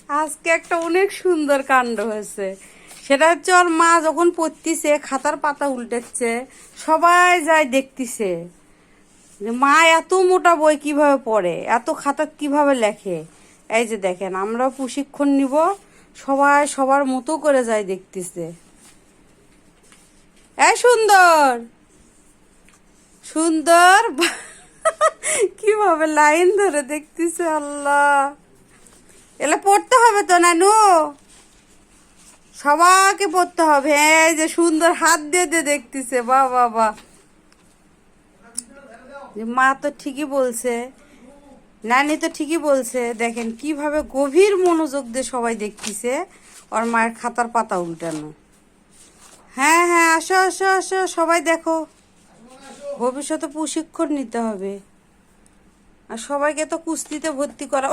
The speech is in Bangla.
আজকে একটা অনেক সুন্দর কাণ্ড হয়েছে। সেটা হচ্ছে ওর মা যখন পড়তিছে, খাতার পাতা উল্টেছে, সবাই যায় দেখতিছে যে মা এত মোটা বই কিভাবে পড়ে, এত খাতা কিভাবে লেখে। এই যে দেখেন, আমরা প্রশিক্ষণ নিব, সবাই সবার মতো করে যায় দেখতিছে। এই সুন্দর সুন্দর কিভাবে লাইন ধরে দেখতিছে। আল্লাহ, এলা পড়তে হবে তো নানু, সবাইকে পড়তে হবে। এই যে সুন্দর হাত দিয়ে দিয়ে দেখতেছে, বাহ বাহ বাহ। মা তো ঠিকই বলছে, নানি তো ঠিকই বলছে। দেখেন কিভাবে গভীর মনোযোগ দিয়ে সবাই দেখতেছে ওর মায়ের খাতার পাতা উল্টানো। হ্যাঁ হ্যাঁ, আসো আসো আসো, সবাই দেখো। ভবিষ্যতে প্রশিক্ষণ নিতে হবে, আর সবাইকে তো কুস্তিতে ভর্তি করা